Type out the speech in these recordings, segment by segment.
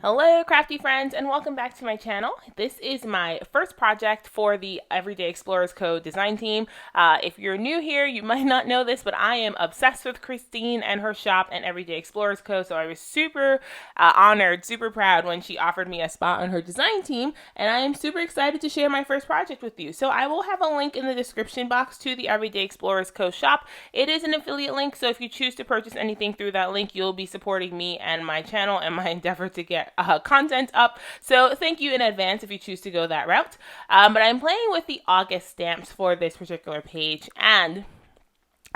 Hello crafty friends and welcome back to my channel. This is my first project for the Everyday Explorers Code design team. If you're new here, you might not know this, but I am obsessed with Christine and her shop and Everyday Explorers Code, so I was super honored, super proud when she offered me a spot on her design team, and I am super excited to share my first project with you. So I will have a link in the description box to the Everyday Explorers Code shop. It is an affiliate link, so if you choose to purchase anything through that link, you'll be supporting me and my channel and my endeavor to get content up. So thank you in advance if you choose to go that route. But I'm playing with the August stamps for this particular page, and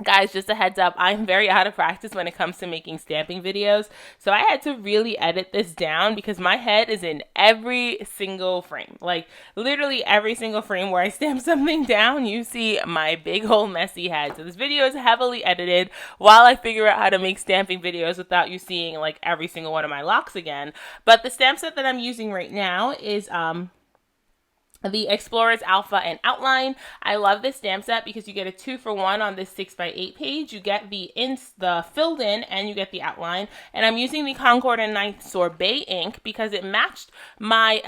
guys, just a heads up, I'm very out of practice when it comes to making stamping videos, so I had to really edit this down because my head is in every single frame. Like, literally every single frame where I stamp something down, you see my big old messy head. So this video is heavily edited while I figure out how to make stamping videos without you seeing, like, every single one of my locks again. But the stamp set that I'm using right now is, the Explorers Alpha and Outline. I love this stamp set because you get a 2-for-1 on this 6x8 page. You get the filled in and you get the outline. And I'm using the Concord and 9th Sorbet ink because it matched my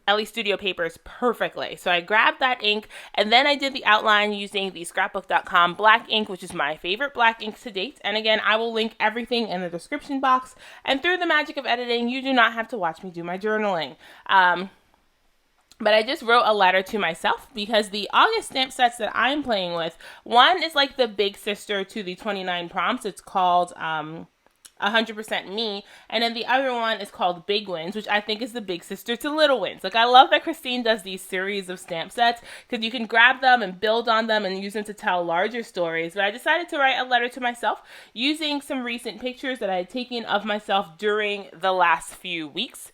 LE Studio papers perfectly. So I grabbed that ink and then I did the outline using the scrapbook.com black ink, which is my favorite black ink to date. And again, I will link everything in the description box. And through the magic of editing, you do not have to watch me do my journaling. But I just wrote a letter to myself because the August stamp sets that I'm playing with, one is like the big sister to the 29 prompts. It's called 100% Me. And then the other one is called Big Wins, which I think is the big sister to Little Wins. Like, I love that Christine does these series of stamp sets because you can grab them and build on them and use them to tell larger stories. But I decided to write a letter to myself using some recent pictures that I had taken of myself during the last few weeks.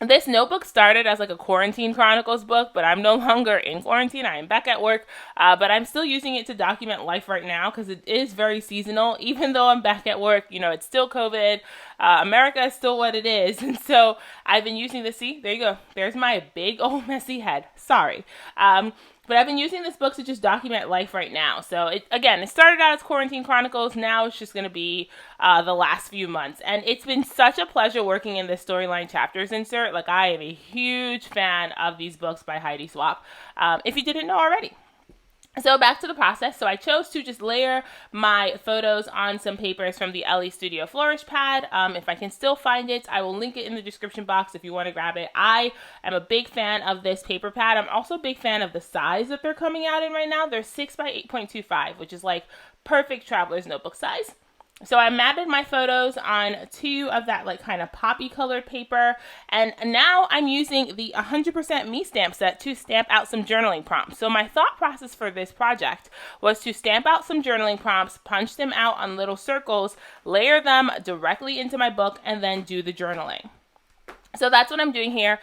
This notebook started as like a quarantine chronicles book, but I'm no longer in quarantine. I am back at work, but I'm still using it to document life right now because it is very seasonal. Even though I'm back at work, you know, it's still COVID. America is still what it is. And so I've been using this. See, there you go. There's my big old messy head. Sorry. But I've been using this book to just document life right now. So, it started out as Quarantine Chronicles. Now it's just going to be the last few months. And it's been such a pleasure working in this storyline chapters insert. Like, I am a huge fan of these books by Heidi Swapp, if you didn't know already. So back to the process. So I chose to just layer my photos on some papers from the LE Studio Flourish Pad. If I can still find it, I will link it in the description box if you want to grab it. I am a big fan of this paper pad. I'm also a big fan of the size that they're coming out in right now. They're 6x8.25, which is like perfect traveler's notebook size. So I matted my photos on 2 of that like kind of poppy colored paper, and now I'm using the 100% Me stamp set to stamp out some journaling prompts. So my thought process for this project was to stamp out some journaling prompts, punch them out on little circles, layer them directly into my book, and then do the journaling. So that's what I'm doing here.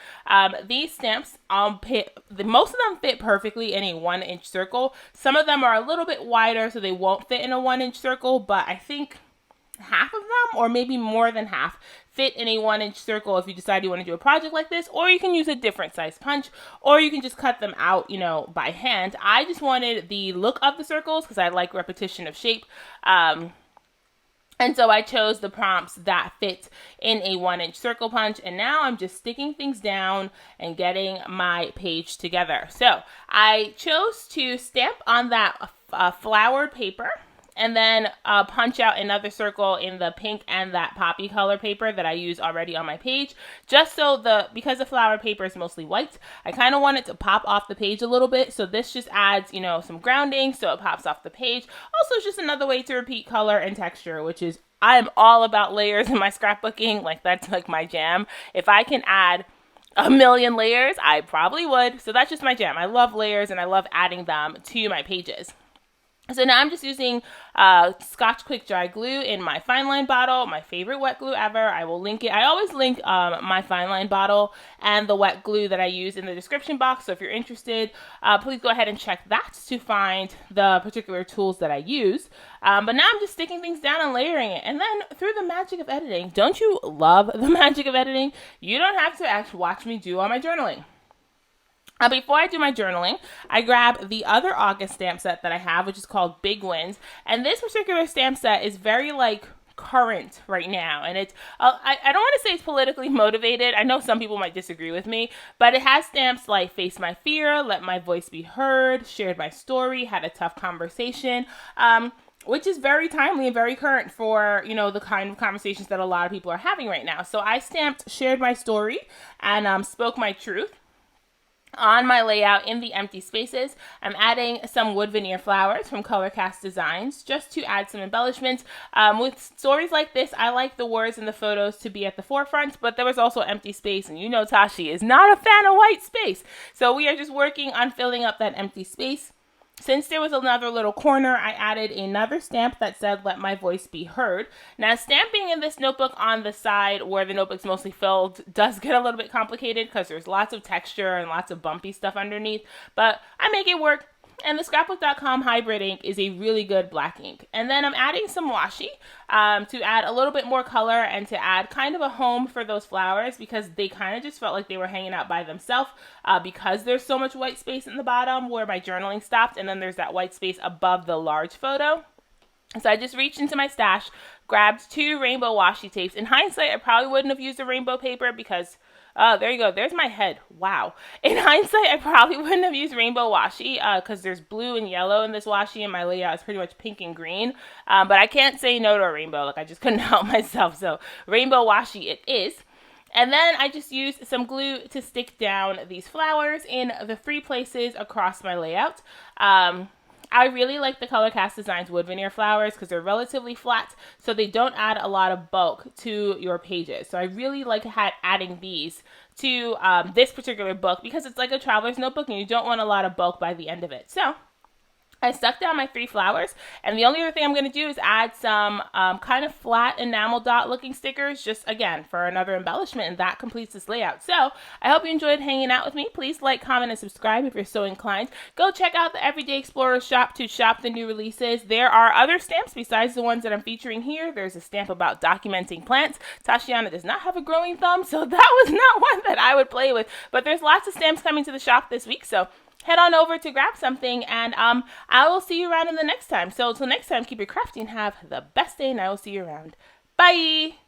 These stamps, most of them fit perfectly in a 1-inch circle. Some of them are a little bit wider, so they won't fit in a 1-inch circle, but I think half of them, or maybe more than half, fit in a 1-inch circle if you decide you want to do a project like this, or you can use a different size punch, or you can just cut them out, you know, by hand. I just wanted the look of the circles because I like repetition of shape. And so I chose the prompts that fit in a 1-inch circle punch, and now I'm just sticking things down and getting my page together. So I chose to stamp on that flowered paper, and then punch out another circle in the pink and that poppy color paper that I use already on my page. Just so because the flower paper is mostly white, I kind of want it to pop off the page a little bit. So this just adds, you know, some grounding so it pops off the page. Also, it's just another way to repeat color and texture, which is, I'm all about layers in my scrapbooking. Like, that's like my jam. If I can add a million layers, I probably would. So that's just my jam. I love layers and I love adding them to my pages. So now I'm just using Scotch Quick Dry Glue in my Fineline bottle, my favorite wet glue ever. I will link it. I always link my Fineline bottle and the wet glue that I use in the description box. So if you're interested, please go ahead and check that to find the particular tools that I use. But now I'm just sticking things down and layering it. And then through the magic of editing, don't you love the magic of editing? You don't have to actually watch me do all my journaling. Before I do my journaling, I grab the other August stamp set that I have, which is called Big Wins. And this particular stamp set is very like current right now. And it's, I don't want to say it's politically motivated. I know some people might disagree with me, but it has stamps like Face My Fear, Let My Voice Be Heard, Shared My Story, Had a Tough Conversation, which is very timely and very current for, you know, the kind of conversations that a lot of people are having right now. So I stamped Shared My Story and Spoke My Truth on my layout in the empty spaces. I'm adding some wood veneer flowers from Colorcast Designs just to add some embellishments. With stories like this, I like the words and the photos to be at the forefront, but there was also empty space, and you know Tashi is not a fan of white space. So we are just working on filling up that empty space. Since there was another little corner, I added another stamp that said, Let My Voice Be Heard. Now, stamping in this notebook on the side where the notebook's mostly filled does get a little bit complicated because there's lots of texture and lots of bumpy stuff underneath, but I make it work. And the Scrapbook.com hybrid ink is a really good black ink. And then I'm adding some washi to add a little bit more color and to add kind of a home for those flowers because they kind of just felt like they were hanging out by themselves because there's so much white space in the bottom where my journaling stopped, and then there's that white space above the large photo. So I just reached into my stash, grabbed 2 rainbow washi tapes. In hindsight, I probably wouldn't have used a rainbow paper because there you go. There's my head. Wow. In hindsight, I probably wouldn't have used rainbow washi because there's blue and yellow in this washi, and my layout is pretty much pink and green. But I can't say no to a rainbow. Like, I just couldn't help myself. So rainbow washi it is. And then I just used some glue to stick down these flowers in the 3 places across my layout. I really like the Colorcast Designs wood veneer flowers because they're relatively flat, so they don't add a lot of bulk to your pages. So I really like adding these to this particular book because it's like a traveler's notebook and you don't want a lot of bulk by the end of it. So I stuck down my 3 flowers, and the only other thing I'm going to do is add some kind of flat enamel dot looking stickers, just again for another embellishment, and that completes this layout. So I hope you enjoyed hanging out with me. Please like, comment, and subscribe if you're so inclined. Go check out the Everyday Explorers shop to shop the new releases. There are other stamps besides the ones that I'm featuring here. There's a stamp about documenting plants. Tashiana does not have a growing thumb, so that was not one that I would play with, but there's lots of stamps coming to the shop this week, so head on over to grab something, and I will see you around in the next time. So until next time, keep your crafting, have the best day, and I will see you around. Bye!